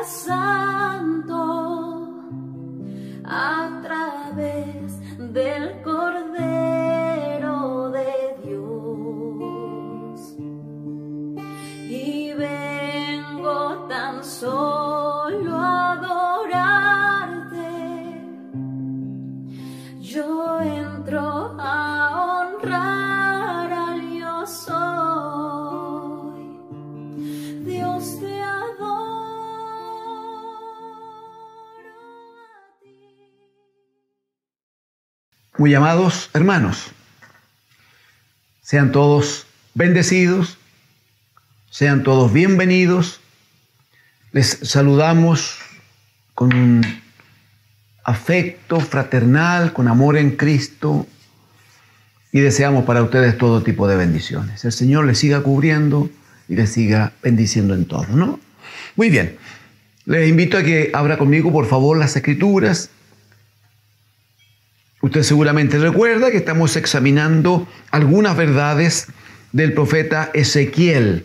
Santo a través del Cordero de Dios. Y vengo tan solo a adorarte. Yo entro a honrar al yo soy. Dios, te adoro a ti. Muy amados hermanos, sean todos bendecidos, sean todos bienvenidos. Les saludamos con un afecto fraternal, con amor en Cristo, y deseamos para ustedes todo tipo de bendiciones. El Señor les siga cubriendo y les siga bendiciendo en todo, ¿no? Muy bien, les invito a que abra conmigo, por favor, las Escrituras. Usted seguramente recuerda que estamos examinando algunas verdades del profeta Ezequiel.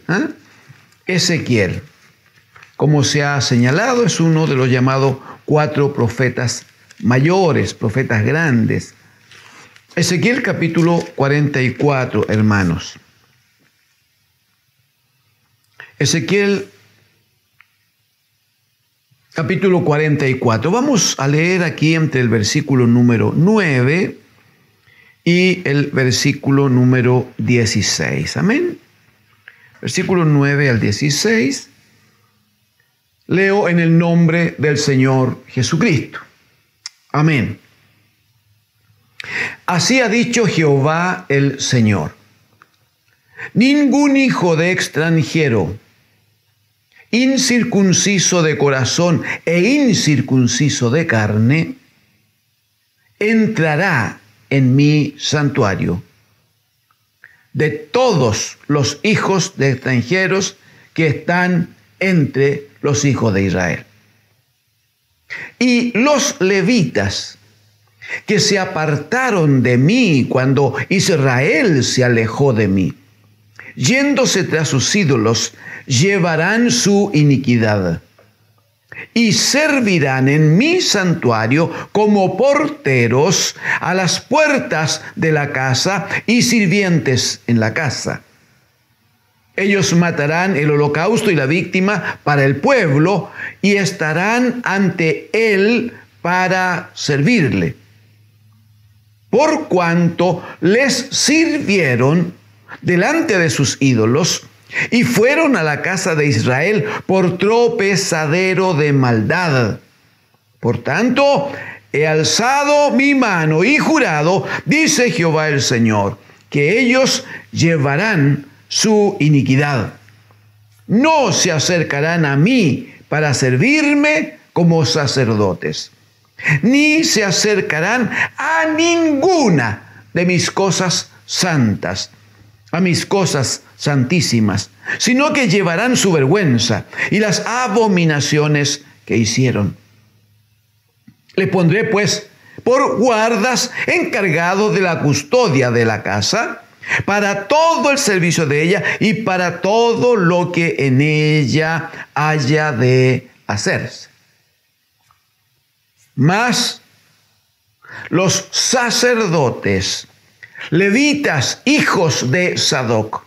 Ezequiel, como se ha señalado, es uno de los llamados 4 profetas mayores, profetas grandes. Ezequiel capítulo 44, hermanos. Ezequiel capítulo 44. Vamos a leer aquí entre el versículo número 9 y el versículo número 16. Amén. Versículo 9 al 16. Leo en el nombre del Señor Jesucristo. Amén. Así ha dicho Jehová el Señor: ningún hijo de extranjero, incircunciso de corazón e incircunciso de carne, entrará en mi santuario. De todos los hijos de extranjeros que están entre los hijos de Israel. Y los levitas que se apartaron de mí cuando Israel se alejó de mí, yéndose tras sus ídolos, llevarán su iniquidad y servirán en mi santuario como porteros a las puertas de la casa y sirvientes en la casa. Ellos matarán el holocausto y la víctima para el pueblo y estarán ante él para servirle. Por cuanto les sirvieron delante de sus ídolos y fueron a la casa de Israel por tropezadero de maldad. Por tanto, he alzado mi mano y jurado, dice Jehová el Señor, que ellos llevarán su iniquidad. No se acercarán a mí para servirme como sacerdotes, ni se acercarán a ninguna de mis cosas santas, a mis cosas santísimas, sino que llevarán su vergüenza y las abominaciones que hicieron. Le pondré pues por guardas encargados de la custodia de la casa, para todo el servicio de ella y para todo lo que en ella haya de hacerse. Mas los sacerdotes, levitas, hijos de Sadoc,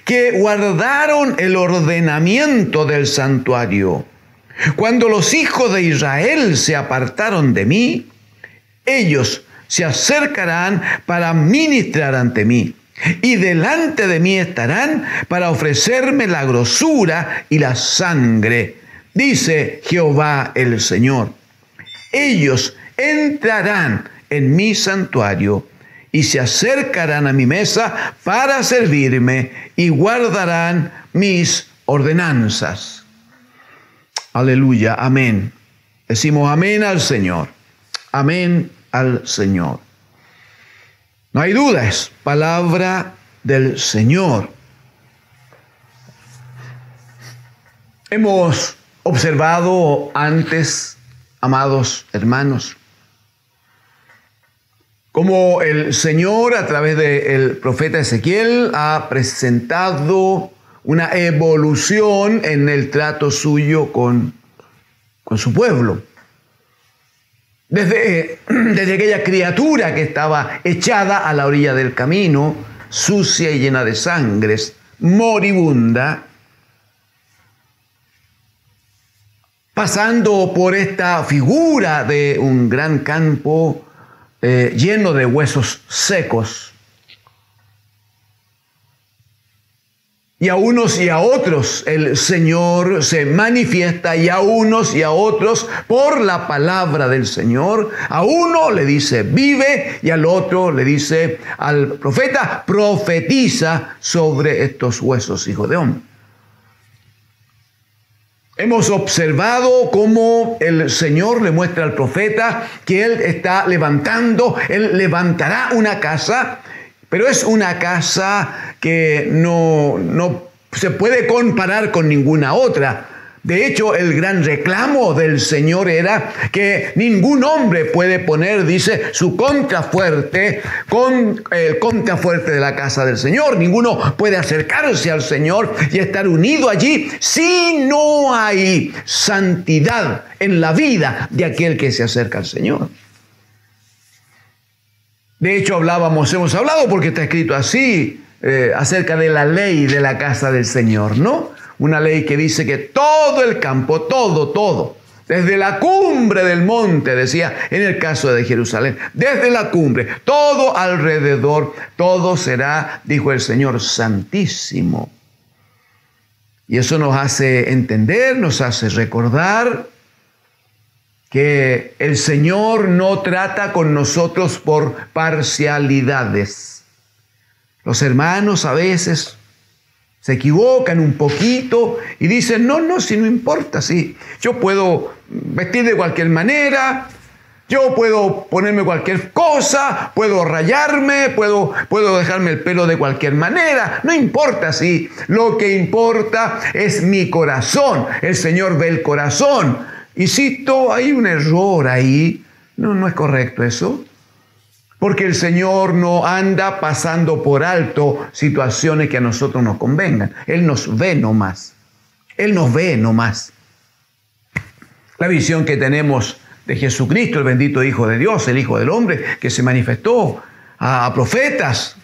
que guardaron el ordenamiento del santuario, cuando los hijos de Israel se apartaron de mí, ellos se acercarán para ministrar ante mí, y delante de mí estarán para ofrecerme la grosura y la sangre, dice Jehová el Señor. Ellos entrarán en mi santuario y se acercarán a mi mesa para servirme y guardarán mis ordenanzas. Aleluya, amén. Decimos amén al Señor. Amén al Señor. No hay duda, es palabra del Señor. Hemos observado antes, amados hermanos, cómo el Señor a través del profeta Ezequiel ha presentado una evolución en el trato suyo con con su pueblo. Desde aquella criatura que estaba echada a la orilla del camino, sucia y llena de sangres, moribunda, pasando por esta figura de un gran campo lleno de huesos secos. Y a unos y a otros el Señor se manifiesta, y a unos y a otros por la palabra del Señor. A uno le dice vive, y al otro le dice al profeta profetiza sobre estos huesos, hijo de hombre. Hemos observado cómo el Señor le muestra al profeta que Él está levantando, Él levantará una casa, pero es una casa que no se puede comparar con ninguna otra. De hecho, el gran reclamo del Señor era que ningún hombre puede poner, dice, su contrafuerte con el contrafuerte de la casa del Señor. Ninguno puede acercarse al Señor y estar unido allí si no hay santidad en la vida de aquel que se acerca al Señor. De hecho, hemos hablado porque está escrito así, acerca de la ley de la casa del Señor, ¿no? Una ley que dice que todo el campo, todo, desde la cumbre del monte, decía en el caso de Jerusalén, desde la cumbre, todo alrededor, todo será, dijo el Señor, santísimo. Y eso nos hace entender, nos hace recordar que el Señor no trata con nosotros por parcialidades. Los hermanos a veces se equivocan un poquito y dicen, no, si no importa, sí, yo puedo vestir de cualquier manera, yo puedo ponerme cualquier cosa, puedo rayarme, puedo dejarme el pelo de cualquier manera, no importa, sí, lo que importa es mi corazón, el Señor ve el corazón. Insisto, hay un error ahí, no es correcto eso. Porque el Señor no anda pasando por alto situaciones que a nosotros nos convengan. Él nos ve nomás. Él nos ve nomás. La visión que tenemos de Jesucristo, el bendito Hijo de Dios, el Hijo del Hombre, que se manifestó a profetas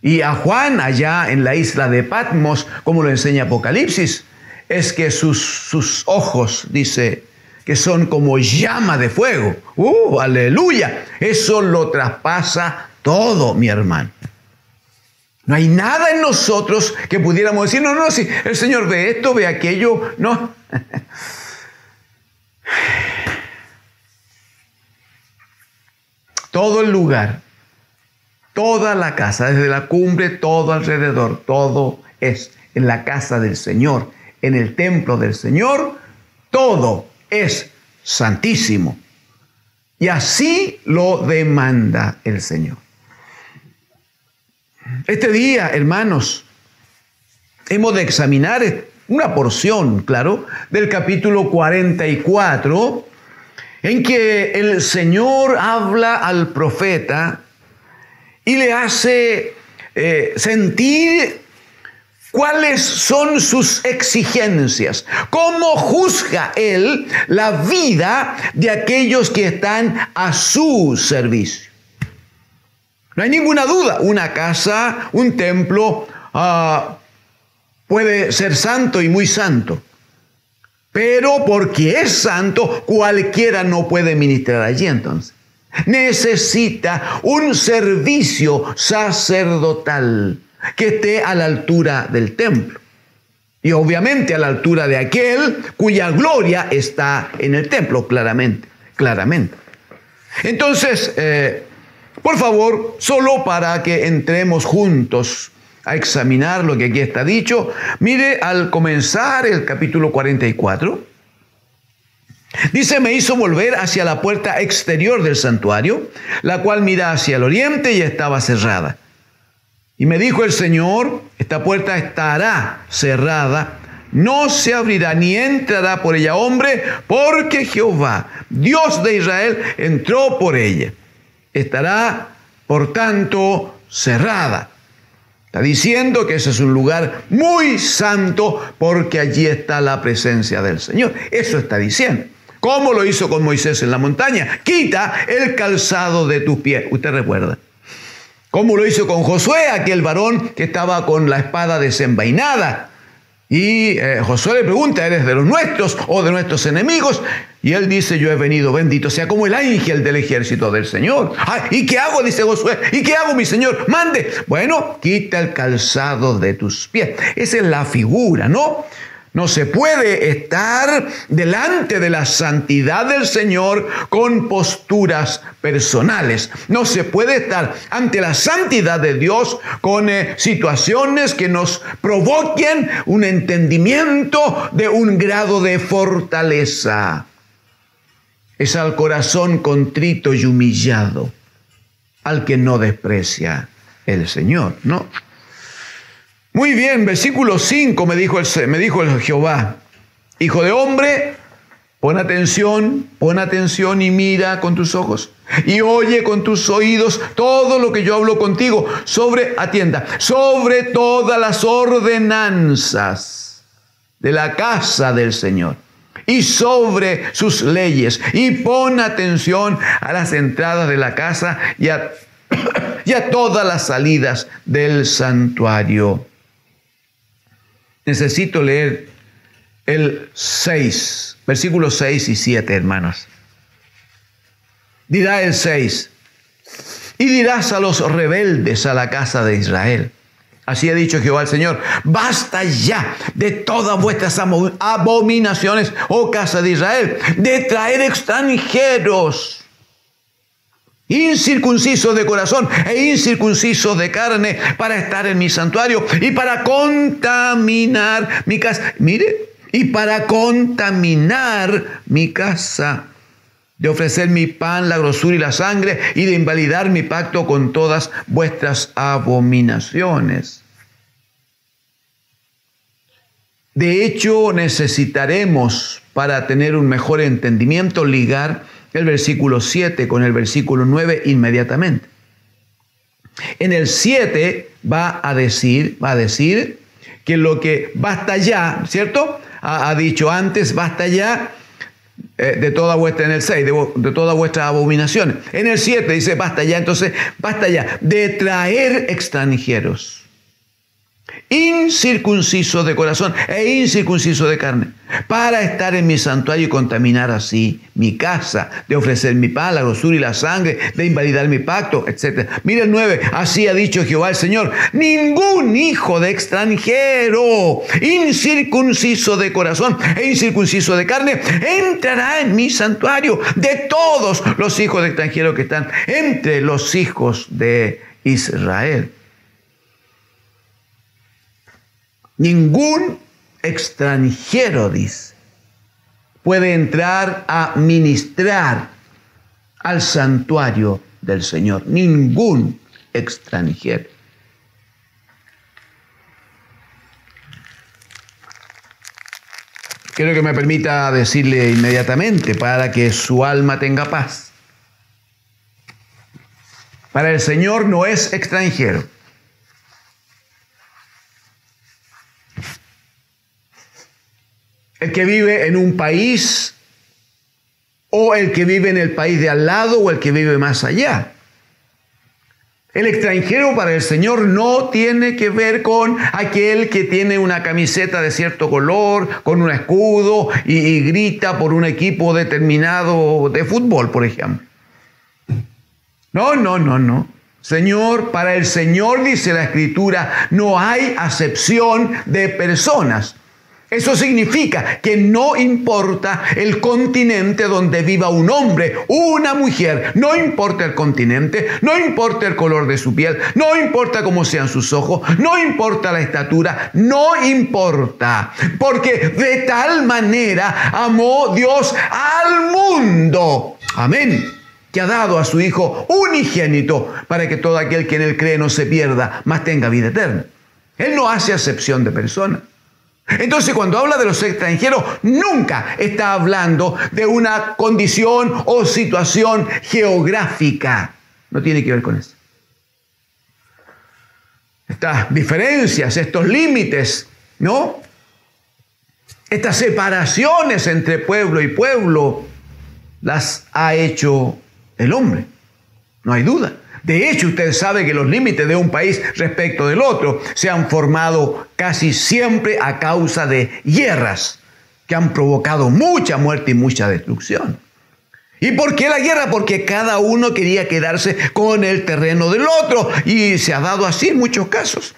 y a Juan allá en la isla de Patmos, como lo enseña Apocalipsis, es que sus ojos, dice, que son como llama de fuego. ¡Aleluya! Eso lo traspasa todo, mi hermano. No hay nada en nosotros que pudiéramos decir, no, si el Señor ve esto, ve aquello, no. Todo el lugar, toda la casa, desde la cumbre, todo alrededor, todo es en la casa del Señor, en el templo del Señor, todo es santísimo. Y así lo demanda el Señor. Este día, hermanos, hemos de examinar una porción, claro, del capítulo 44, en que el Señor habla al profeta y le hace sentir ¿cuáles son sus exigencias? ¿Cómo juzga Él la vida de aquellos que están a su servicio? No hay ninguna duda, una casa, un templo, puede ser santo y muy santo. Pero porque es santo, cualquiera no puede ministrar allí entonces. Necesita un servicio sacerdotal que esté a la altura del templo. Y obviamente a la altura de aquel cuya gloria está en el templo, claramente. Entonces, por favor, solo para que entremos juntos a examinar lo que aquí está dicho, mire al comenzar el capítulo 44, dice, me hizo volver hacia la puerta exterior del santuario, la cual mira hacia el oriente y estaba cerrada. Y me dijo el Señor, esta puerta estará cerrada, no se abrirá ni entrará por ella hombre, porque Jehová, Dios de Israel, entró por ella. Estará, por tanto, cerrada. Está diciendo que ese es un lugar muy santo porque allí está la presencia del Señor. Eso está diciendo. como lo hizo con Moisés en la montaña. Quita el calzado de tus pies. Usted recuerda. Como lo hizo con Josué, aquel varón que estaba con la espada desenvainada. Y Josué le pregunta, ¿eres de los nuestros o de nuestros enemigos? Y él dice, yo he venido, bendito sea como el ángel del ejército del Señor. ¿Y qué hago? Dice Josué. ¿Y qué hago, mi Señor? Mande. Bueno, quita el calzado de tus pies. Esa es la figura, ¿no? No se puede estar delante de la santidad del Señor con posturas personales. No se puede estar ante la santidad de Dios con situaciones que nos provoquen un entendimiento de un grado de fortaleza. Es al corazón contrito y humillado, al que no desprecia el Señor, ¿no? Muy bien, versículo 5 me dijo el Jehová, hijo de hombre, pon atención y mira con tus ojos y oye con tus oídos todo lo que yo hablo contigo atienda, sobre todas las ordenanzas de la casa del Señor y sobre sus leyes, y pon atención a las entradas de la casa y a todas las salidas del santuario. Necesito leer el 6, versículos 6 y 7, hermanos. Dirá el 6, y dirás a los rebeldes a la casa de Israel, así ha dicho Jehová el Señor, basta ya de todas vuestras abominaciones, oh casa de Israel, de traer extranjeros, incircuncisos de corazón e incircuncisos de carne, para estar en mi santuario y para contaminar mi casa. Mire, y para contaminar mi casa, de ofrecer mi pan, la grosura y la sangre, y de invalidar mi pacto con todas vuestras abominaciones. De hecho, necesitaremos, para tener un mejor entendimiento, ligar el versículo 7 con el versículo 9 inmediatamente. En el 7 va a decir que lo que basta ya, ¿cierto? Ha dicho antes, basta ya de toda vuestra, en el 6, de todas vuestras abominaciones. En el 7 dice, basta ya, entonces, basta ya de traer extranjeros, incircunciso de corazón e incircunciso de carne, para estar en mi santuario y contaminar así mi casa, de ofrecer mi pan, la grosura y la sangre, de invalidar mi pacto, etc. Mira el 9, así ha dicho Jehová el Señor, ningún hijo de extranjero, incircunciso de corazón e incircunciso de carne, entrará en mi santuario, de todos los hijos de extranjeros que están entre los hijos de Israel. Ningún extranjero, dice, puede entrar a ministrar al santuario del Señor. Ningún extranjero. Quiero que me permita decirle inmediatamente, para que su alma tenga paz. Para el Señor no es extranjero. El que vive en un país, o el que vive en el país de al lado, o el que vive más allá. El extranjero para el Señor no tiene que ver con aquel que tiene una camiseta de cierto color, con un escudo y grita por un equipo determinado de fútbol, por ejemplo. No. Señor, para el Señor, dice la Escritura, no hay acepción de personas. Eso significa que no importa el continente donde viva un hombre, una mujer, no importa el continente, no importa el color de su piel, no importa cómo sean sus ojos, no importa la estatura, no importa. Porque de tal manera amó Dios al mundo. Amén. Que ha dado a su Hijo unigénito para que todo aquel que en él cree no se pierda, mas tenga vida eterna. Él no hace acepción de personas. Entonces, cuando habla de los extranjeros, nunca está hablando de una condición o situación geográfica. No tiene que ver con eso. Estas diferencias, estos límites, ¿no? Estas separaciones entre pueblo y pueblo las ha hecho el hombre, no hay duda. De hecho, usted sabe que los límites de un país respecto del otro se han formado casi siempre a causa de guerras que han provocado mucha muerte y mucha destrucción. ¿Y por qué la guerra? Porque cada uno quería quedarse con el terreno del otro, y se ha dado así en muchos casos.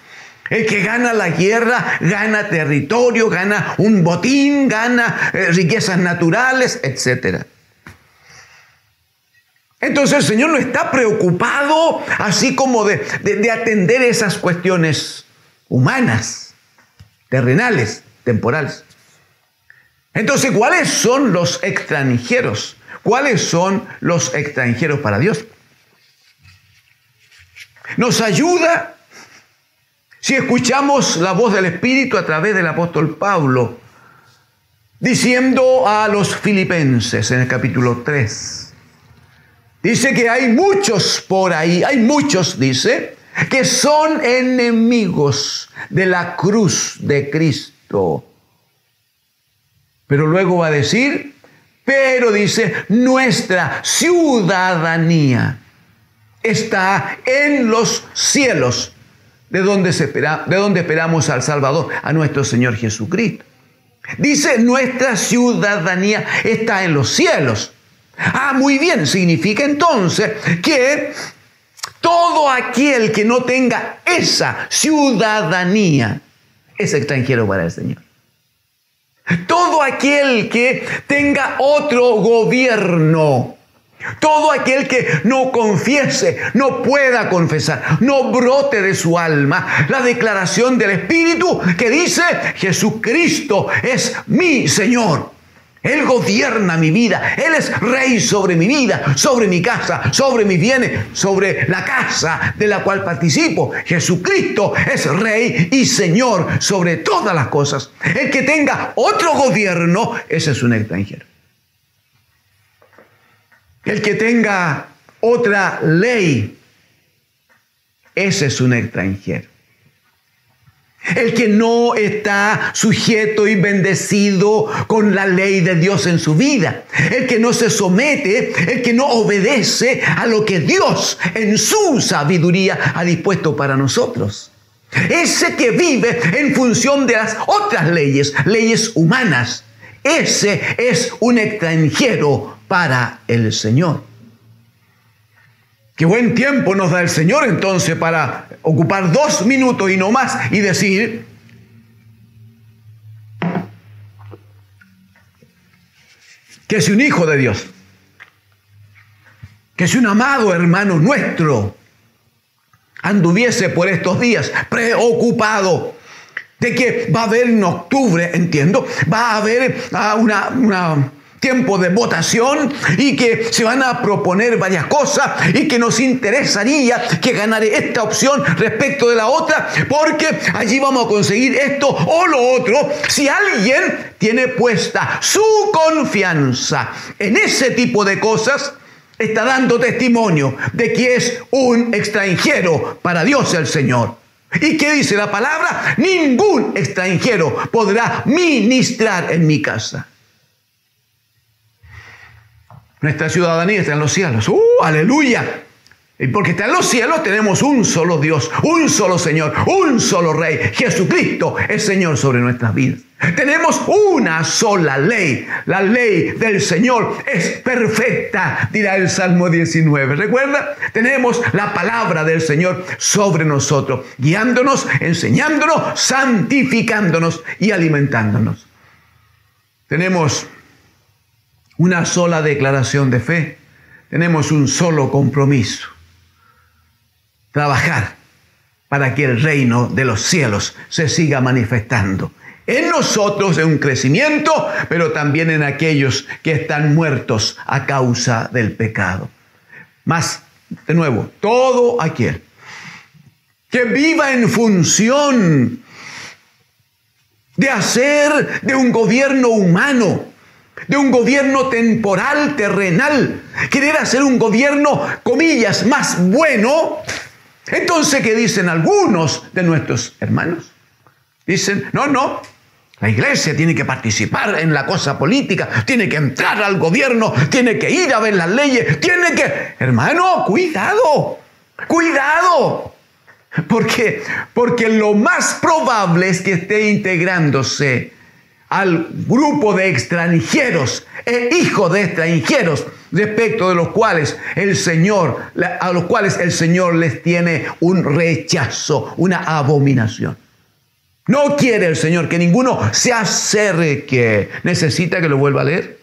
El que gana la guerra gana territorio, gana un botín, gana riquezas naturales, etc. Entonces el Señor no está preocupado así como de atender esas cuestiones humanas, terrenales, temporales. Entonces, ¿cuáles son los extranjeros? ¿Cuáles son los extranjeros para Dios? Nos ayuda si escuchamos la voz del Espíritu a través del apóstol Pablo, diciendo a los filipenses en el capítulo 3. Dice que hay muchos por ahí, hay muchos, dice, que son enemigos de la cruz de Cristo. Pero luego va a decir, pero dice, nuestra ciudadanía está en los cielos, de donde esperamos al Salvador, a nuestro Señor Jesucristo. Dice, nuestra ciudadanía está en los cielos. Ah, muy bien, significa entonces que todo aquel que no tenga esa ciudadanía es extranjero para el Señor. Todo aquel que tenga otro gobierno, todo aquel que no confiese, no pueda confesar, no brote de su alma la declaración del Espíritu que dice, Jesucristo es mi Señor. Él gobierna mi vida. Él es rey sobre mi vida, sobre mi casa, sobre mis bienes, sobre la casa de la cual participo. Jesucristo es rey y Señor sobre todas las cosas. El que tenga otro gobierno, ese es un extranjero. El que tenga otra ley, ese es un extranjero. El que no está sujeto y bendecido con la ley de Dios en su vida. El que no se somete, el que no obedece a lo que Dios en su sabiduría ha dispuesto para nosotros. Ese que vive en función de las otras leyes, leyes humanas, ese es un extranjero para el Señor. Qué buen tiempo nos da el Señor entonces para ocupar 2 minutos y no más y decir, que si un hijo de Dios, que si un amado hermano nuestro anduviese por estos días preocupado de que va a haber en octubre, entiendo, va a haber una tiempo de votación y que se van a proponer varias cosas y que nos interesaría que ganare esta opción respecto de la otra porque allí vamos a conseguir esto o lo otro. Si alguien tiene puesta su confianza en ese tipo de cosas, está dando testimonio de que es un extranjero para Dios el Señor. ¿Y qué dice la palabra? Ningún extranjero podrá ministrar en mi casa. Nuestra ciudadanía está en los cielos. ¡Aleluya! Y porque está en los cielos tenemos un solo Dios, un solo Señor, un solo Rey. Jesucristo es Señor sobre nuestras vidas. Tenemos una sola ley. La ley del Señor es perfecta, dirá el Salmo 19. ¿Recuerda? Tenemos la palabra del Señor sobre nosotros, guiándonos, enseñándonos, santificándonos y alimentándonos. Tenemos una sola declaración de fe. Tenemos un solo compromiso. Trabajar para que el reino de los cielos se siga manifestando en nosotros, en un crecimiento, pero también en aquellos que están muertos a causa del pecado. Más, de nuevo, todo aquel que viva en función de hacer de un gobierno humano, de un gobierno temporal, terrenal, querer hacer un gobierno, comillas, más bueno. Entonces, ¿qué dicen algunos de nuestros hermanos? Dicen, no, La iglesia tiene que participar en la cosa política, tiene que entrar al gobierno, tiene que ir a ver las leyes, tiene que... Hermano, cuidado, cuidado. Porque lo más probable es que esté integrándose al grupo de extranjeros e hijos de extranjeros, respecto de los cuales a los cuales el Señor les tiene un rechazo, una abominación. No quiere el Señor que ninguno se acerque. ¿Necesita que lo vuelva a leer?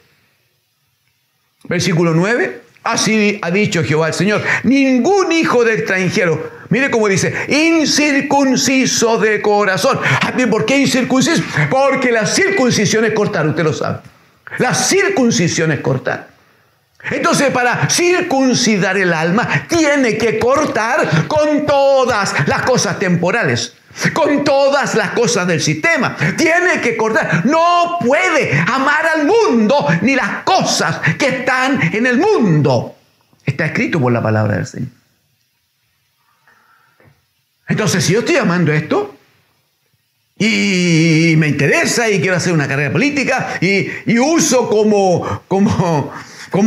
Versículo 9. Así ha dicho Jehová el Señor: ningún hijo de extranjero, mire cómo dice, incircunciso de corazón. ¿Por qué incircunciso? Porque la circuncisión es cortar, usted lo sabe. La circuncisión es cortar. Entonces, para circuncidar el alma, tiene que cortar con todas las cosas temporales, con todas las cosas del sistema. Tiene que cortar. No puede amar al mundo ni las cosas que están en el mundo. Está escrito por la palabra del Señor. Entonces, si yo estoy amando esto y me interesa y quiero hacer una carrera política y uso como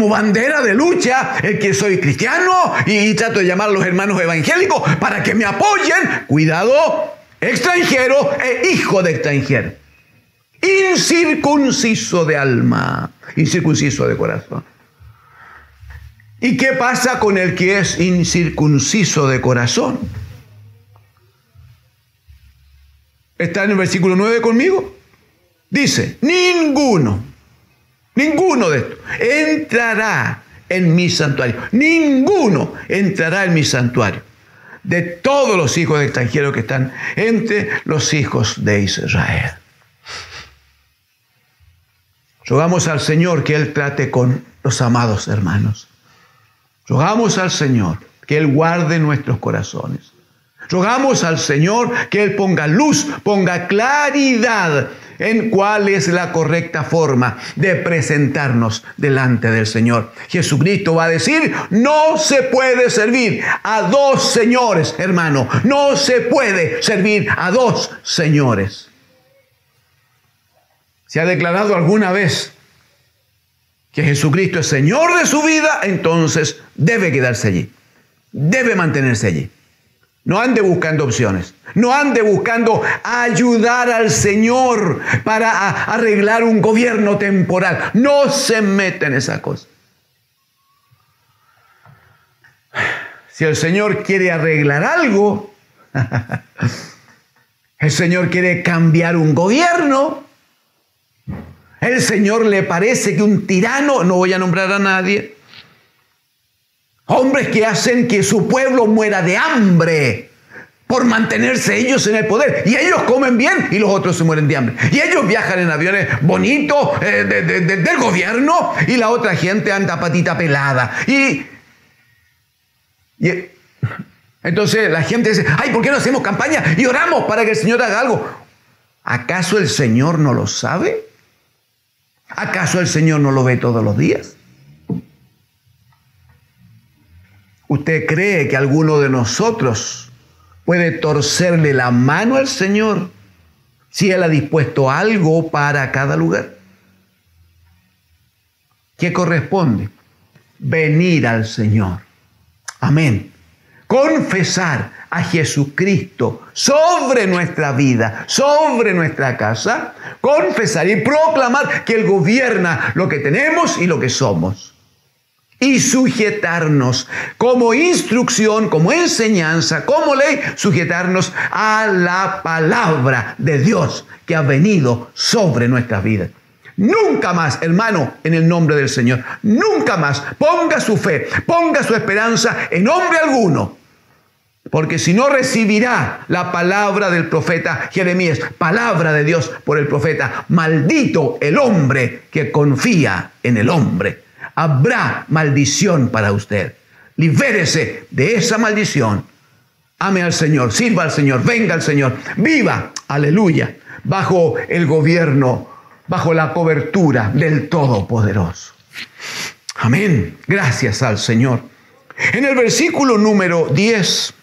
bandera de lucha el que soy cristiano y trato de llamar a los hermanos evangélicos para que me apoyen, cuidado, extranjero e hijo de extranjero, incircunciso de alma, incircunciso de corazón. ¿Y qué pasa con el que es incircunciso de corazón? ¿Está en el versículo 9 conmigo? Dice, ninguno de estos entrará en mi santuario. Ninguno entrará en mi santuario. De todos los hijos de extranjeros que están entre los hijos de Israel. Rogamos al Señor que Él trate con los amados hermanos. Rogamos al Señor que Él guarde nuestros corazones. Rogamos al Señor que Él ponga luz, ponga claridad en cuál es la correcta forma de presentarnos delante del Señor. Jesucristo va a decir, no se puede servir a dos señores, hermano. No se puede servir a dos señores. ¿Se ha declarado alguna vez que Jesucristo es Señor de su vida? Entonces debe quedarse allí. Debe mantenerse allí. No ande buscando opciones. No ande buscando ayudar al Señor para arreglar un gobierno temporal. No se meta en esa cosa. Si el Señor quiere arreglar algo, el Señor quiere cambiar un gobierno, el Señor le parece que un tirano, no voy a nombrar a nadie, hombres que hacen que su pueblo muera de hambre por mantenerse ellos en el poder. Y ellos comen bien y los otros se mueren de hambre. Y ellos viajan en aviones bonitos del gobierno y la otra gente anda patita pelada. Y entonces la gente dice, ay, ¿por qué no hacemos campaña y oramos para que el Señor haga algo? ¿Acaso el Señor no lo sabe? ¿Acaso el Señor no lo ve todos los días? ¿Usted cree que alguno de nosotros puede torcerle la mano al Señor si Él ha dispuesto algo para cada lugar? ¿Qué corresponde? Venir al Señor. Amén. Confesar a Jesucristo sobre nuestra vida, sobre nuestra casa. Confesar y proclamar que Él gobierna lo que tenemos y lo que somos. Y sujetarnos como instrucción, como enseñanza, como ley, sujetarnos a la palabra de Dios que ha venido sobre nuestras vidas. Nunca más, hermano, en el nombre del Señor, nunca más ponga su fe, ponga su esperanza en hombre alguno. Porque si no recibirá la palabra del profeta Jeremías, palabra de Dios por el profeta, maldito el hombre que confía en el hombre. Habrá maldición para usted. Libérese de esa maldición. Ame al Señor, sirva al Señor, venga al Señor, viva, aleluya, bajo el gobierno, bajo la cobertura del Todopoderoso. Amén. Gracias al Señor. En el versículo número 10,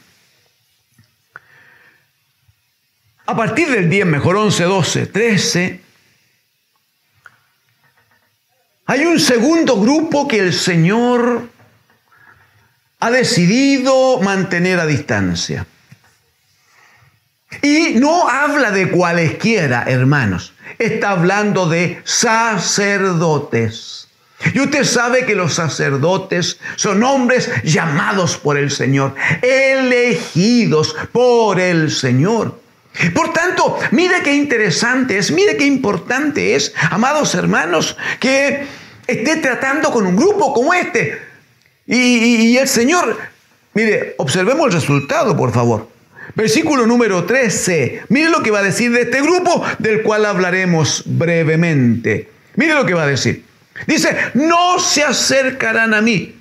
a partir del 10, mejor 11, 12, 13, hay un segundo grupo que el Señor ha decidido mantener a distancia. Y no habla de cualesquiera, hermanos. Está hablando de sacerdotes. Y usted sabe que los sacerdotes son hombres llamados por el Señor, elegidos por el Señor. Por tanto, mire qué interesante es, mire qué importante es, amados hermanos, que esté tratando con un grupo como este. Y el Señor, mire, observemos el resultado, por favor. Versículo número 13. Mire lo que va a decir de este grupo, del cual hablaremos brevemente. Mire lo que va a decir. Dice, no se acercarán a mí.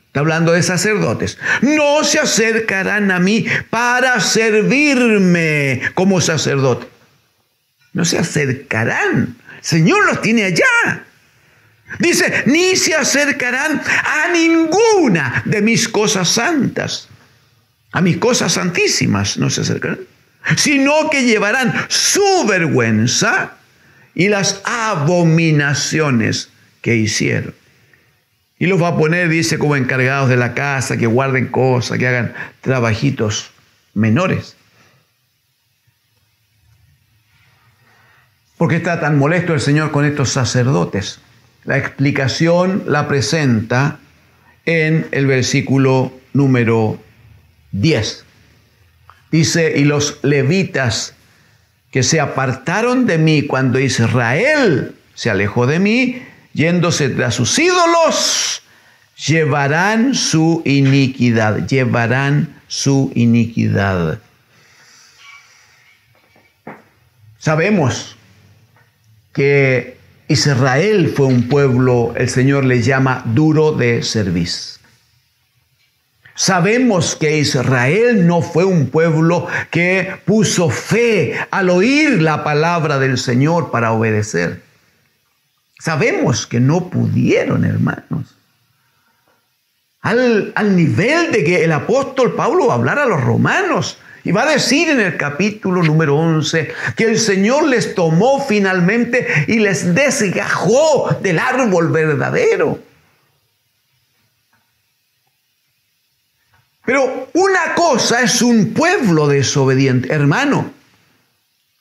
Está hablando de sacerdotes. No se acercarán a mí para servirme como sacerdote. No se acercarán. El Señor los tiene allá. Dice, ni se acercarán a ninguna de mis cosas santas. A mis cosas santísimas no se acercarán, sino que llevarán su vergüenza y las abominaciones que hicieron. Y los va a poner, dice, como encargados de la casa, que guarden cosas, que hagan trabajitos menores. ¿Por qué está tan molesto el Señor con estos sacerdotes? La explicación la presenta en el versículo número 10. Dice, y los levitas que se apartaron de mí cuando Israel se alejó de mí, yéndose tras sus ídolos, llevarán su iniquidad. Llevarán su iniquidad. Sabemos que Israel fue un pueblo, el Señor le llama duro de cerviz. Sabemos que Israel no fue un pueblo que puso fe al oír la palabra del Señor para obedecer. Sabemos que no pudieron, hermanos. Al nivel de que el apóstol Pablo va a hablar a los romanos y va a decir en el capítulo número 11 que el Señor les tomó finalmente y les desgajó del árbol verdadero. Pero una cosa es un pueblo desobediente. Hermano,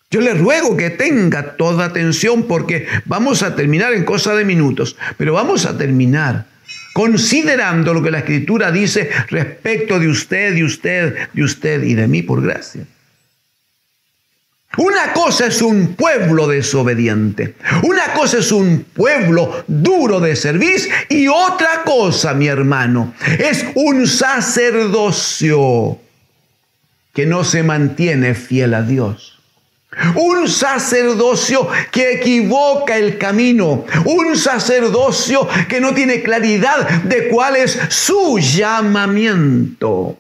yo le ruego que tenga toda atención porque vamos a terminar en cosa de minutos, pero vamos a terminar considerando lo que la Escritura dice respecto de usted, de usted, de usted y de mí por gracia. Una cosa es un pueblo desobediente, una cosa es un pueblo duro de cerviz y otra cosa, mi hermano, es un sacerdocio que no se mantiene fiel a Dios. Un sacerdocio que equivoca el camino, un sacerdocio que no tiene claridad de cuál es su llamamiento.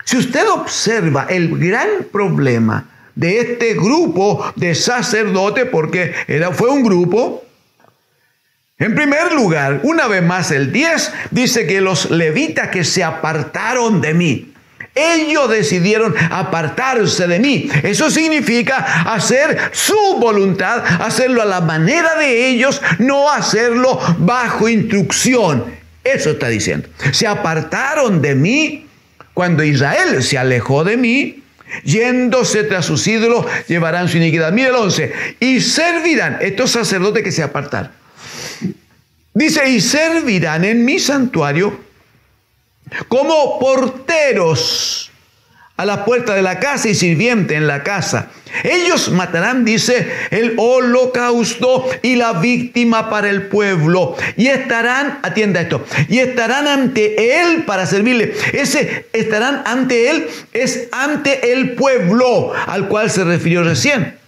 Si usted observa el gran problema de este grupo de sacerdotes, porque fue un grupo, en primer lugar, una vez más el 10, dice que los levitas que se apartaron de mí, ellos decidieron apartarse de mí. Eso significa hacer su voluntad, hacerlo a la manera de ellos, no hacerlo bajo instrucción. Eso está diciendo. Se apartaron de mí cuando Israel se alejó de mí, yéndose tras sus ídolos, llevarán su iniquidad. Mire el 11. Y servirán, estos sacerdotes que se apartaron. Dice, y servirán en mi santuario como porteros a la puerta de la casa y sirviente en la casa. Ellos matarán, dice, el holocausto y la víctima para el pueblo. Y estarán, atienda esto, y estarán ante él para servirle. Ese estarán ante él es ante el pueblo al cual se refirió recién.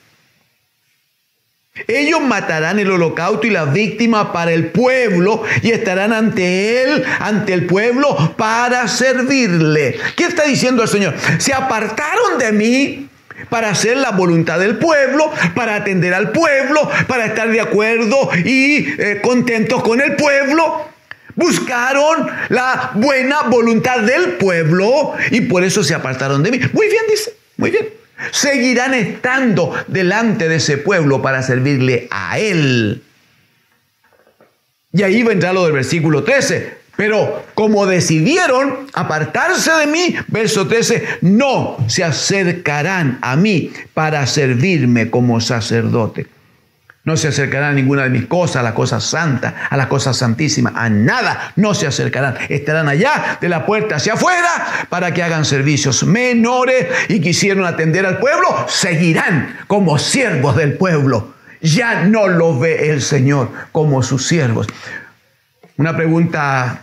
Ellos matarán el holocausto y la víctima para el pueblo y estarán ante él, ante el pueblo, para servirle. ¿Qué está diciendo el Señor? Se apartaron de mí para hacer la voluntad del pueblo, para atender al pueblo, para estar de acuerdo y contentos con el pueblo. Buscaron la buena voluntad del pueblo y por eso se apartaron de mí. Muy bien, dice, muy bien. seguirán estando delante de ese pueblo para servirle a Él. Y ahí vendrá lo del versículo 13. Pero como decidieron apartarse de mí, verso 13, no se acercarán a mí para servirme como sacerdote. No se acercarán a ninguna de mis cosas, a las cosas santas, a las cosas santísimas, a nada no se acercarán. Estarán allá de la puerta hacia afuera para que hagan servicios menores y quisieron atender al pueblo, seguirán como siervos del pueblo. Ya no los ve el Señor como sus siervos. Una pregunta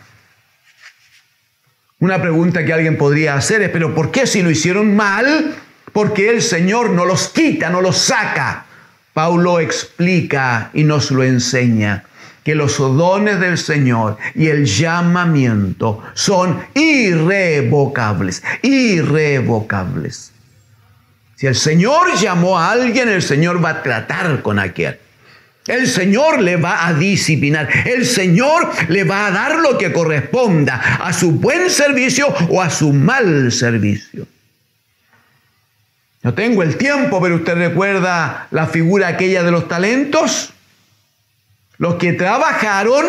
que alguien podría hacer es, ¿pero por qué si lo hicieron mal? Porque el Señor no los quita, no los saca. Pablo explica y nos lo enseña, que los dones del Señor y el llamamiento son irrevocables, irrevocables. Si el Señor llamó a alguien, el Señor va a tratar con aquel. El Señor le va a disciplinar. El Señor le va a dar lo que corresponda a su buen servicio o a su mal servicio. No tengo el tiempo, pero usted recuerda la figura aquella de los talentos. Los que trabajaron,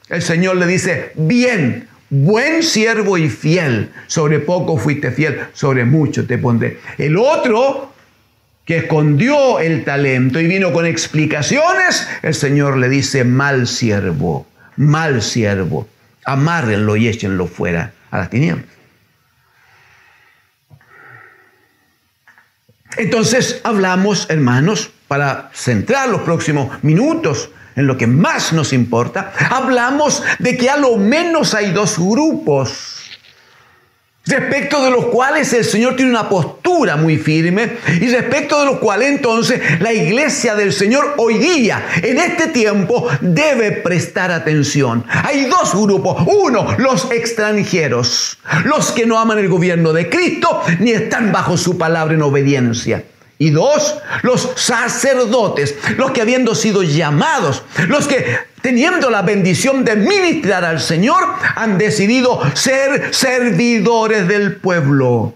el Señor le dice, bien, buen siervo y fiel. Sobre poco fuiste fiel, sobre mucho te pondré. El otro que escondió el talento y vino con explicaciones, el Señor le dice, mal siervo, amárrenlo y échenlo fuera a las tinieblas. Entonces hablamos, hermanos, para centrar los próximos minutos en lo que más nos importa, hablamos de que a lo menos hay dos grupos respecto de los cuales el Señor tiene una postura muy firme y respecto de los cuales entonces la iglesia del Señor hoy día, en este tiempo, debe prestar atención. Hay dos grupos. Uno, los extranjeros, los que no aman el gobierno de Cristo ni están bajo su palabra en obediencia. Y dos, los sacerdotes, los que habiendo sido llamados, los que teniendo la bendición de ministrar al Señor, han decidido ser servidores del pueblo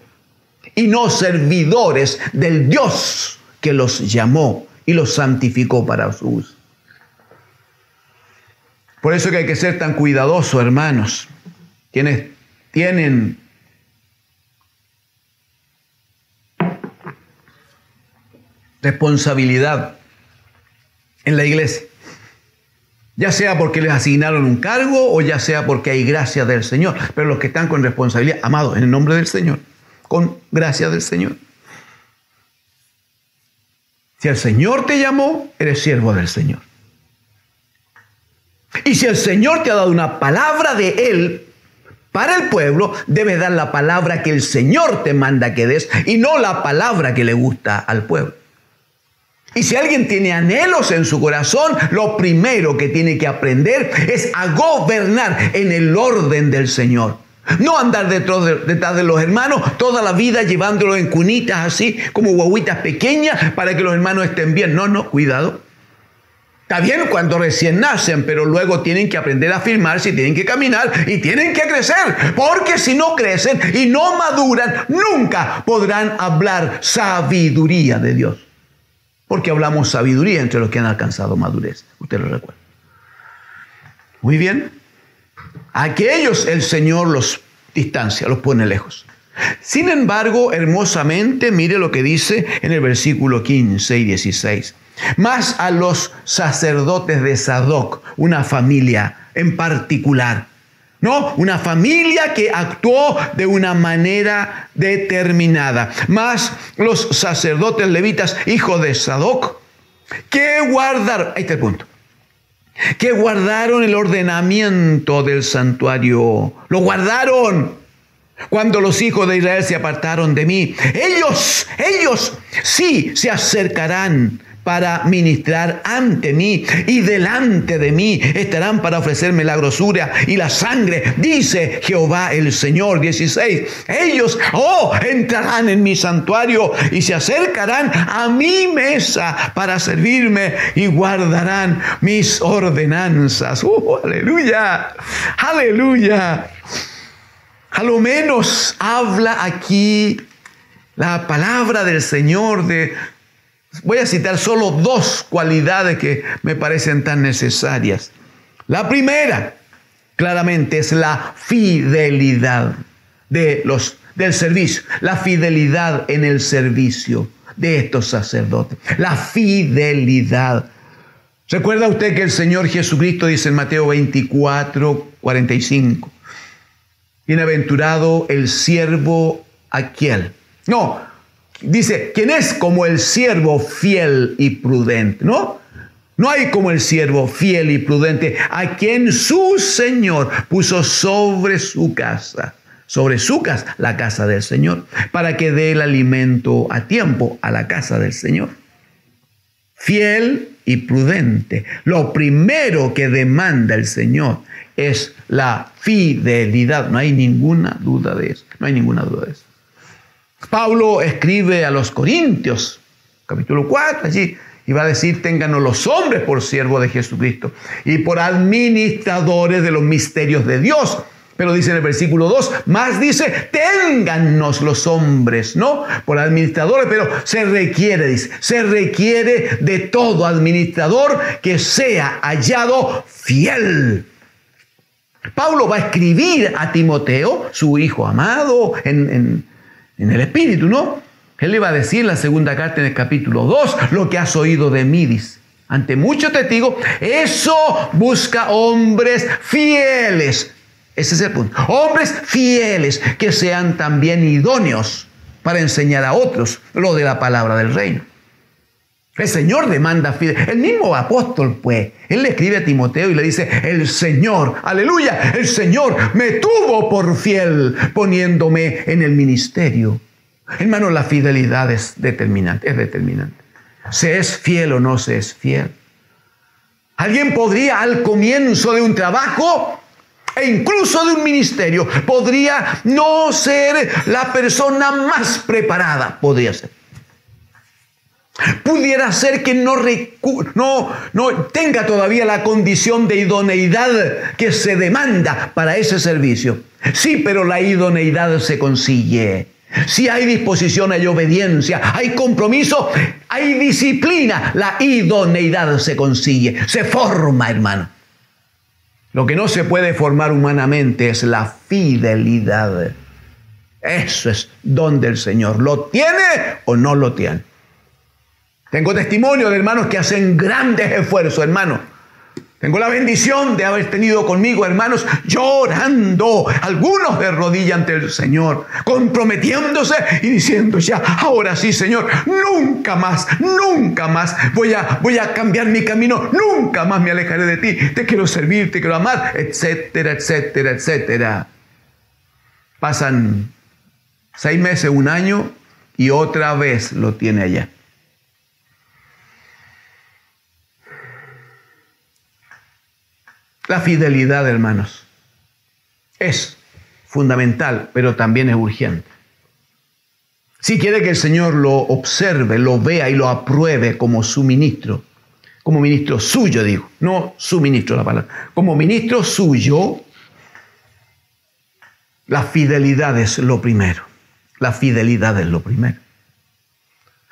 y no servidores del Dios que los llamó y los santificó para su uso. Por eso que hay que ser tan cuidadosos, hermanos, quienes tienen responsabilidad en la iglesia, ya sea porque les asignaron un cargo o ya sea porque hay gracia del Señor, pero los que están con responsabilidad, amados, en el nombre del Señor, con gracia del Señor. Si el Señor te llamó, eres siervo del Señor. Y si el Señor te ha dado una palabra de Él para el pueblo, debes dar la palabra que el Señor te manda que des y no la palabra que le gusta al pueblo. Y si alguien tiene anhelos en su corazón, lo primero que tiene que aprender es a gobernar en el orden del Señor. No andar detrás de los hermanos toda la vida llevándolos en cunitas así, como guaguitas pequeñas, para que los hermanos estén bien. No, cuidado. Está bien cuando recién nacen, pero luego tienen que aprender a afirmarse y tienen que caminar y tienen que crecer. Porque si no crecen y no maduran, nunca podrán hablar sabiduría de Dios. Porque hablamos sabiduría entre los que han alcanzado madurez. Usted lo recuerda. Muy bien. Aquellos el Señor los distancia, los pone lejos. Sin embargo, hermosamente, mire lo que dice en el versículo 15 y 16. Más a los sacerdotes de Sadoc, una familia en particular. ¿No? Una familia que actuó de una manera determinada. Más los sacerdotes levitas, hijos de Sadoc, que guardaron, ahí está el punto, que guardaron el ordenamiento del santuario. Lo guardaron cuando los hijos de Israel se apartaron de mí. Ellos sí se acercarán para ministrar ante mí y delante de mí estarán para ofrecerme la grosura y la sangre, dice Jehová el Señor. 16. Ellos entrarán en mi santuario y se acercarán a mi mesa para servirme y guardarán mis ordenanzas. Aleluya, aleluya. A lo menos habla aquí La palabra del Señor voy a citar solo 2 cualidades que me parecen tan necesarias. La primera, claramente, es la fidelidad del servicio. La fidelidad en el servicio de estos sacerdotes. La fidelidad. ¿Recuerda usted que el Señor Jesucristo dice en Mateo 24, 45? Bienaventurado el siervo aquel. No, dice, ¿quién es como el siervo fiel y prudente? ¿No? No hay como el siervo fiel y prudente, a quien su Señor puso sobre su casa, la casa del Señor, para que dé el alimento a tiempo a la casa del Señor. Fiel y prudente. Lo primero que demanda el Señor es la fidelidad. No hay ninguna duda de eso. No hay ninguna duda de eso. Pablo escribe a los Corintios, capítulo 4, allí, y va a decir, ténganos los hombres por siervos de Jesucristo y por administradores de los misterios de Dios. Pero dice en el versículo 2, más dice, téngannos los hombres, ¿no? Por administradores, pero se requiere, dice, se requiere de todo administrador que sea hallado fiel. Pablo va a escribir a Timoteo, su hijo amado, en el Espíritu, ¿no? Él le va a decir en la segunda carta, en el capítulo 2, lo que has oído de mí, dice. Ante muchos testigos, eso busca hombres fieles. Ese es el punto. Hombres fieles que sean también idóneos para enseñar a otros lo de la palabra del reino. El Señor demanda fidelidad. El mismo apóstol, pues, él le escribe a Timoteo y le dice, el Señor, aleluya, el Señor me tuvo por fiel poniéndome en el ministerio. Hermano, la fidelidad es determinante, ¿Se es fiel o no se es fiel? Alguien podría al comienzo de un trabajo e incluso de un ministerio, podría no ser la persona más preparada, podría ser. Pudiera ser que no tenga todavía la condición de idoneidad que se demanda para ese servicio. Sí, pero la idoneidad se consigue. Si hay disposición, hay obediencia, hay compromiso, hay disciplina, la idoneidad se consigue, se forma, hermano. Lo que no se puede formar humanamente es la fidelidad. Eso es don del Señor. ¿Lo tiene o no lo tiene? Tengo testimonio de hermanos que hacen grandes esfuerzos, hermano. Tengo la bendición de haber tenido conmigo hermanos llorando, algunos de rodillas ante el Señor, comprometiéndose y diciendo ya, ahora sí, Señor, nunca más voy a cambiar mi camino, nunca más me alejaré de ti, te quiero servir, te quiero amar, etcétera, etcétera, etcétera. Pasan 6 meses, 1 año y otra vez lo tiene allá. La fidelidad, hermanos, es fundamental, pero también es urgente. Si quiere que el Señor lo observe, lo vea y lo apruebe como su ministro, como ministro suyo, digo, no su ministro, la palabra, como ministro suyo, la fidelidad es lo primero. La fidelidad es lo primero.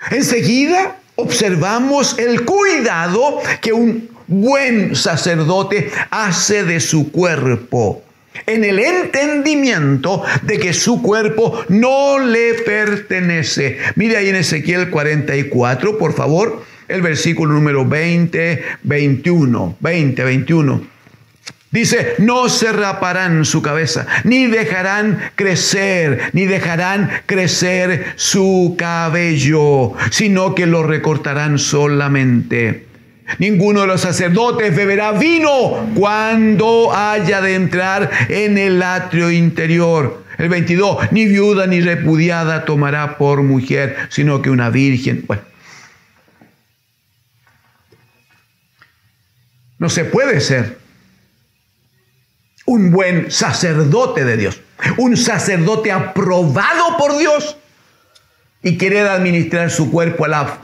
Enseguida observamos el cuidado que un buen sacerdote hace de su cuerpo, en el entendimiento de que su cuerpo no le pertenece. Mire ahí en Ezequiel 44, por favor, el versículo número 21. Dice, no se raparán su cabeza, ni dejarán crecer su cabello, sino que lo recortarán solamente. Ninguno de los sacerdotes beberá vino cuando haya de entrar en el atrio interior. El 22, ni viuda ni repudiada tomará por mujer, sino que una virgen. Bueno, no se puede ser un buen sacerdote de Dios, un sacerdote aprobado por Dios y querer administrar su cuerpo a la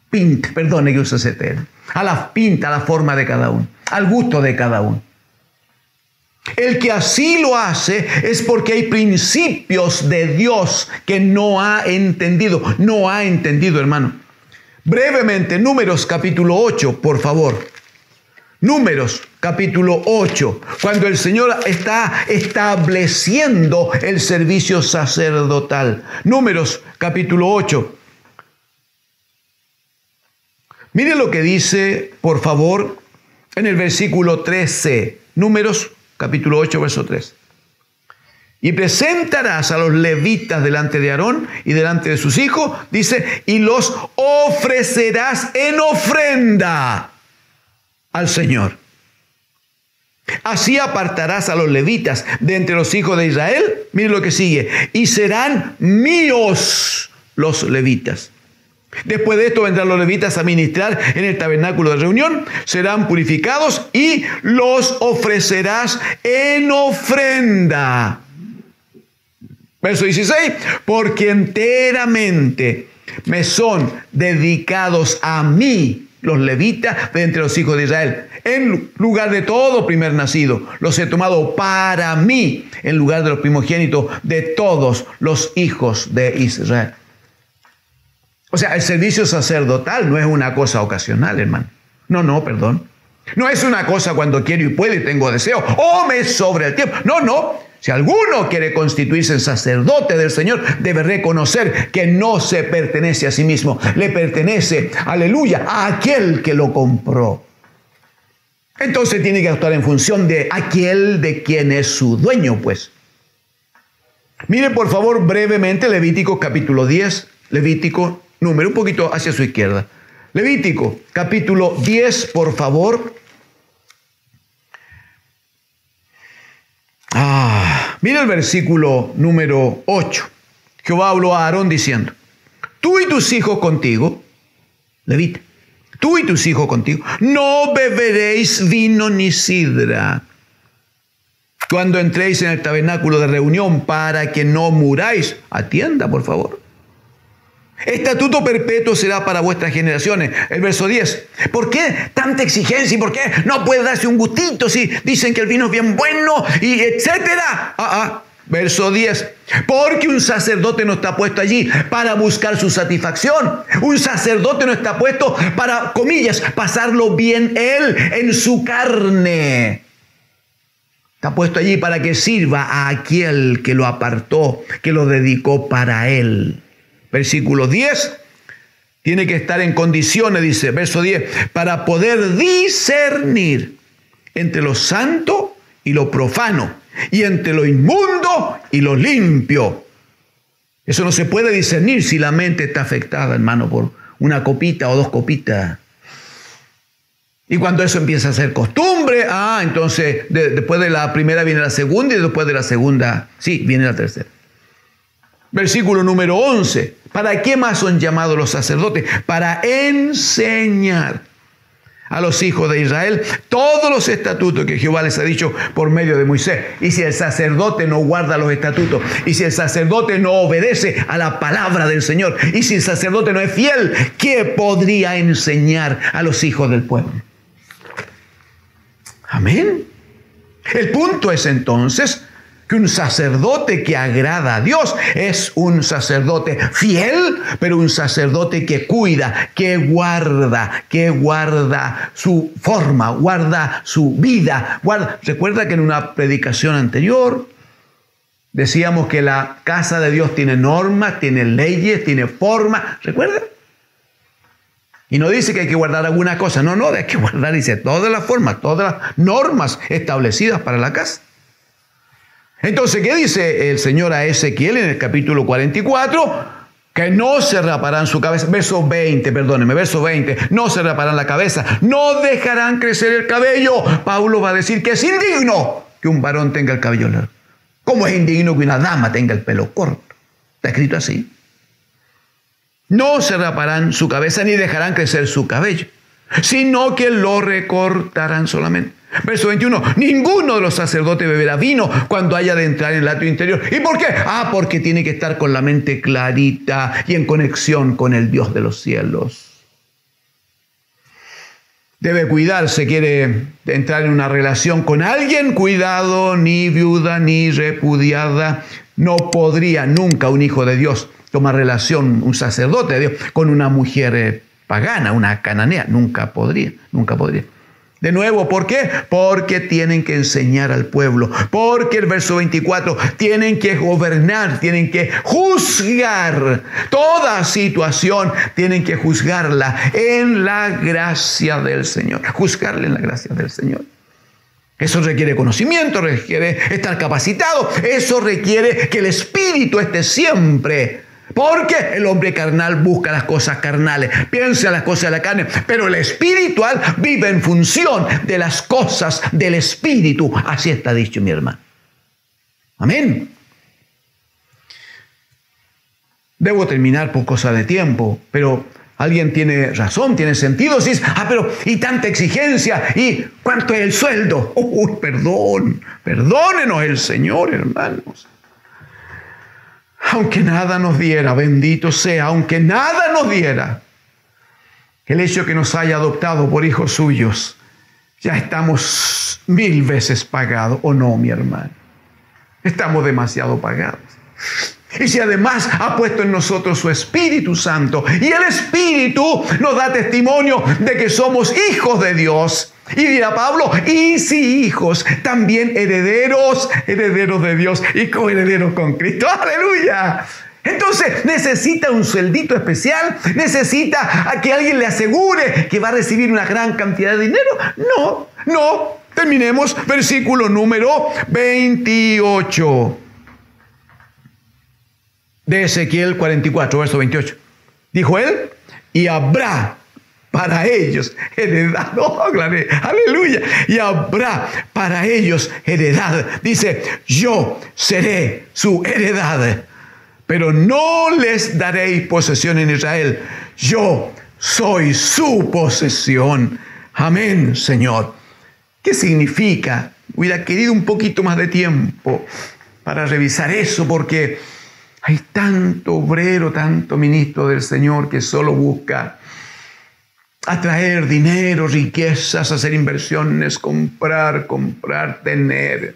pinta, perdone que use ese término, a la pinta, a la forma de cada uno, al gusto de cada uno. El que así lo hace es porque hay principios de Dios que no ha entendido. No ha entendido, hermano. Brevemente, Números capítulo 8, por favor. Números capítulo 8, cuando el Señor está estableciendo el servicio sacerdotal. Números capítulo 8. Mire lo que dice, por favor, en el versículo 13. Números capítulo 8, verso 3. Y presentarás a los levitas delante de Aarón y delante de sus hijos, dice, y los ofrecerás en ofrenda al Señor. Así apartarás a los levitas de entre los hijos de Israel. Mire lo que sigue. Y serán míos los levitas. Después de esto vendrán los levitas a ministrar en el tabernáculo de reunión. Serán purificados y los ofrecerás en ofrenda. Verso 16. Porque enteramente me son dedicados a mí los levitas de entre los hijos de Israel. En lugar de todo primer nacido, los he tomado para mí, en lugar de los primogénitos de todos los hijos de Israel. O sea, el servicio sacerdotal no es una cosa ocasional, hermano. No, perdón. No es una cosa cuando quiero y puedo y tengo deseo, o me sobra el tiempo. No. Si alguno quiere constituirse en sacerdote del Señor, debe reconocer que no se pertenece a sí mismo. Le pertenece, aleluya, a aquel que lo compró. Entonces tiene que actuar en función de aquel de quien es su dueño, pues. Mire, por favor, brevemente Levítico capítulo 10. Levítico, número un poquito hacia su izquierda. Levítico capítulo 10, por favor. Mira el versículo número 8. Jehová habló a Aarón diciendo, tú y tus hijos contigo, levita, tú y tus hijos contigo, no beberéis vino ni sidra cuando entréis en el tabernáculo de reunión, para que no muráis. Atienda, por favor. Estatuto perpetuo será para vuestras generaciones. El verso 10. ¿Por qué tanta exigencia? ¿Y por qué no puede darse un gustito si dicen que el vino es bien bueno? Y etcétera. Verso 10. Porque un sacerdote no está puesto allí para buscar su satisfacción. Un sacerdote no está puesto para, comillas, pasarlo bien él en su carne. Está puesto allí para que sirva a aquel que lo apartó, que lo dedicó para él. Versículo 10, tiene que estar en condiciones, dice, verso 10, para poder discernir entre lo santo y lo profano, y entre lo inmundo y lo limpio. Eso no se puede discernir si la mente está afectada, hermano, por una copita o dos copitas. Y cuando eso empieza a ser costumbre, entonces después de la primera viene la segunda, y después de la segunda, sí, viene la tercera. Versículo número 11. ¿Para qué más son llamados los sacerdotes? Para enseñar a los hijos de Israel todos los estatutos que Jehová les ha dicho por medio de Moisés. Y si el sacerdote no guarda los estatutos, y si el sacerdote no obedece a la palabra del Señor, y si el sacerdote no es fiel, ¿qué podría enseñar a los hijos del pueblo? Amén. El punto es entonces que un sacerdote que agrada a Dios es un sacerdote fiel, pero un sacerdote que cuida, que guarda su forma, guarda su vida. Recuerda que en una predicación anterior decíamos que la casa de Dios tiene normas, tiene leyes, tiene formas. ¿Recuerda? Y no dice que hay que guardar alguna cosa. No, hay que guardar, dice, todas las formas, todas las normas establecidas para la casa. Entonces, ¿qué dice el Señor a Ezequiel en el capítulo 44? Que no se raparán su cabeza. Verso 20, no se raparán la cabeza, no dejarán crecer el cabello. Pablo va a decir que es indigno que un varón tenga el cabello largo. ¿Cómo es indigno que una dama tenga el pelo corto? Está escrito así. No se raparán su cabeza ni dejarán crecer su cabello, sino que lo recortarán solamente. Verso 21, ninguno de los sacerdotes beberá vino cuando haya de entrar en el atrio interior. ¿Y por qué? Porque tiene que estar con la mente clarita y en conexión con el Dios de los cielos. debe cuidarse, quiere entrar en una relación con alguien, cuidado, ni viuda ni repudiada. No podría nunca un hijo de Dios tomar relación, un sacerdote de Dios, con una mujer pagana, una cananea. Nunca podría, nunca podría. De nuevo, ¿por qué? Porque tienen que enseñar al pueblo. Porque el verso 24, tienen que gobernar, tienen que juzgar toda situación, tienen que juzgarla en la gracia del Señor. Juzgarla en la gracia del Señor. Eso requiere conocimiento, requiere estar capacitado. Eso requiere que el espíritu esté siempre. Porque el hombre carnal busca las cosas carnales, piensa en las cosas de la carne, pero el espiritual vive en función de las cosas del espíritu. Así está dicho, mi hermano. Amén. Debo terminar por cosa de tiempo, pero alguien tiene razón, tiene sentido. Si es, pero y tanta exigencia, ¿y cuánto es el sueldo? Perdónenos el Señor, hermanos. Aunque nada nos diera, bendito sea, aunque nada nos diera, el hecho que nos haya adoptado por hijos suyos, ya estamos 1000 veces pagados, ¿o no, mi hermano? Estamos demasiado pagados. Y si además ha puesto en nosotros su Espíritu Santo, y el Espíritu nos da testimonio de que somos hijos de Dios. Y dirá Pablo, y si hijos, también herederos, herederos de Dios y coherederos con Cristo. ¡Aleluya! Entonces, ¿necesita un sueldito especial? ¿Necesita a que alguien le asegure que va a recibir una gran cantidad de dinero? No. Terminemos, versículo número 28. De Ezequiel 44, verso 28. Dijo él, y habrá para ellos heredad. ¡Oh, aleluya! Y habrá para ellos heredad. Dice, yo seré su heredad, pero no les daréis posesión en Israel. Yo soy su posesión. Amén, Señor. ¿Qué significa? Hubiera querido un poquito más de tiempo para revisar eso, porque hay tanto obrero, tanto ministro del Señor que solo busca atraer dinero, riquezas, hacer inversiones, comprar, tener.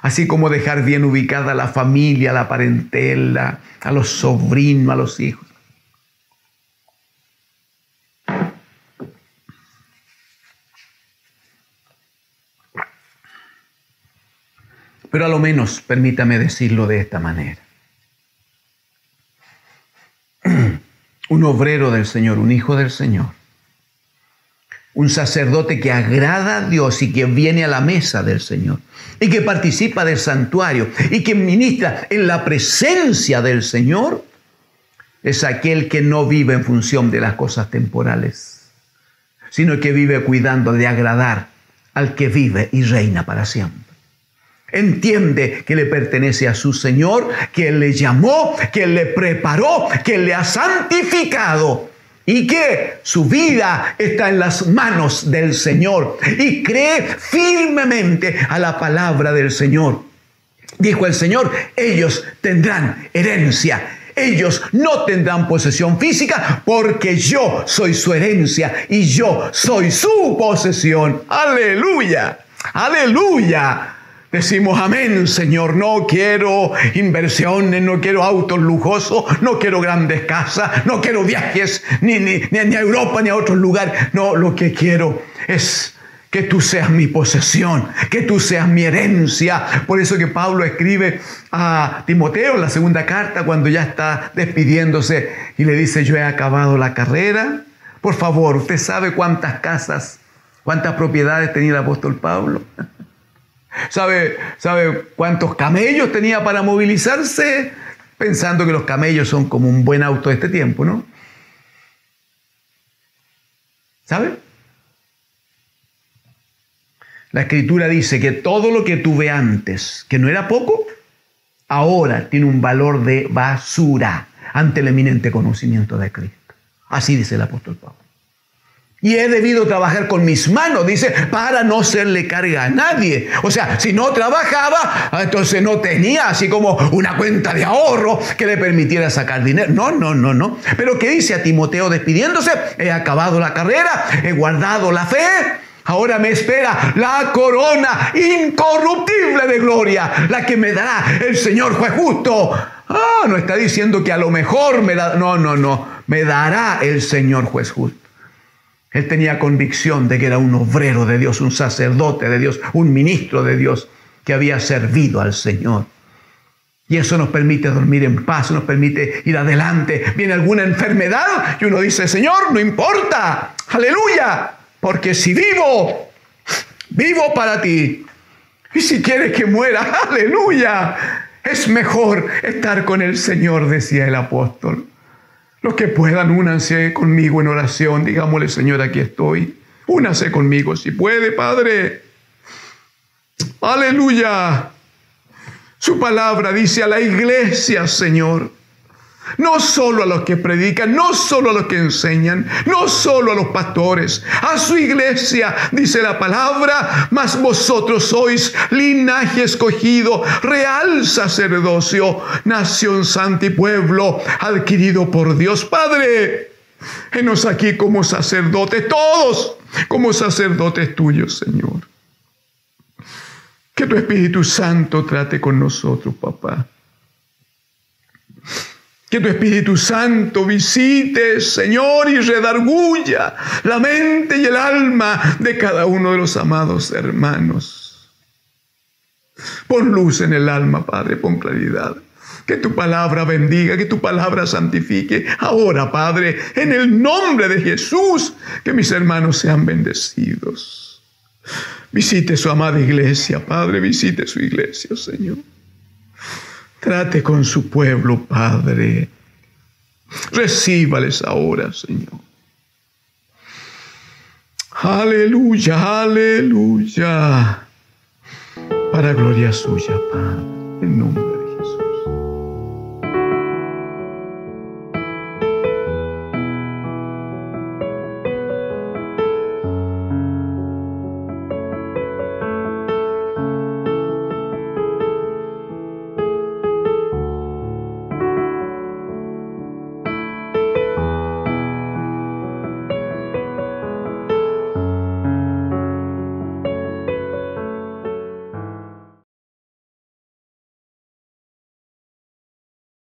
Así como dejar bien ubicada a la familia, a la parentela, a los sobrinos, a los hijos. Pero a lo menos, permítame decirlo de esta manera. Un obrero del Señor, un hijo del Señor, un sacerdote que agrada a Dios y que viene a la mesa del Señor y que participa del santuario y que ministra en la presencia del Señor, es aquel que no vive en función de las cosas temporales, sino que vive cuidando de agradar al que vive y reina para siempre. Entiende que le pertenece a su Señor, que le llamó, que le preparó, que le ha santificado y que su vida está en las manos del Señor y cree firmemente a la palabra del Señor. Dijo el Señor, ellos tendrán herencia. Ellos no tendrán posesión física porque yo soy su herencia y yo soy su posesión. ¡Aleluya! ¡Aleluya! Decimos amén, Señor. No quiero inversiones, no quiero autos lujosos, no quiero grandes casas, no quiero viajes ni a Europa ni a otros lugares. No, lo que quiero es que tú seas mi posesión, que tú seas mi herencia. Por eso que Pablo escribe a Timoteo en la segunda carta cuando ya está despidiéndose y le dice, yo he acabado la carrera. Por favor, ¿usted sabe cuántas casas, cuántas propiedades tenía el apóstol Pablo? ¿Sabe cuántos camellos tenía para movilizarse? Pensando que los camellos son como un buen auto de este tiempo, ¿no? ¿Sabe? La Escritura dice que todo lo que tuve antes, que no era poco, ahora tiene un valor de basura ante el eminente conocimiento de Cristo. Así dice el apóstol Pablo. Y he debido trabajar con mis manos, dice, para no serle carga a nadie. O sea, si no trabajaba, entonces no tenía así como una cuenta de ahorro que le permitiera sacar dinero. No. Pero ¿qué dice a Timoteo despidiéndose? He acabado la carrera, he guardado la fe. Ahora me espera la corona incorruptible de gloria, la que me dará el Señor juez justo. No está diciendo que a lo mejor me da. No. Me dará el Señor juez justo. Él tenía convicción de que era un obrero de Dios, un sacerdote de Dios, un ministro de Dios que había servido al Señor. Y eso nos permite dormir en paz, nos permite ir adelante. Viene alguna enfermedad y uno dice, Señor, no importa, aleluya, porque si vivo, vivo para ti. Y si quieres que muera, aleluya, es mejor estar con el Señor, decía el apóstol. Los que puedan, únanse conmigo en oración. Digámosle, Señor, aquí estoy. Únase conmigo si puede, Padre. Aleluya. Su palabra dice a la iglesia, Señor. No solo a los que predican, no solo a los que enseñan, no solo a los pastores. A su iglesia, dice la palabra, mas vosotros sois linaje escogido, real sacerdocio, nación santa y pueblo adquirido por Dios. Padre, henos aquí como sacerdotes, todos como sacerdotes tuyos, Señor. Que tu Espíritu Santo trate con nosotros, papá. Que tu Espíritu Santo visite, Señor, y redarguya la mente y el alma de cada uno de los amados hermanos. Pon luz en el alma, Padre, pon claridad. Que tu palabra bendiga, que tu palabra santifique. Ahora, Padre, en el nombre de Jesús, que mis hermanos sean bendecidos. Visite su amada iglesia, Padre, visite su iglesia, Señor. Trate con su pueblo, Padre. Recíbales ahora, Señor. Aleluya, aleluya. Para gloria suya, Padre, en nombre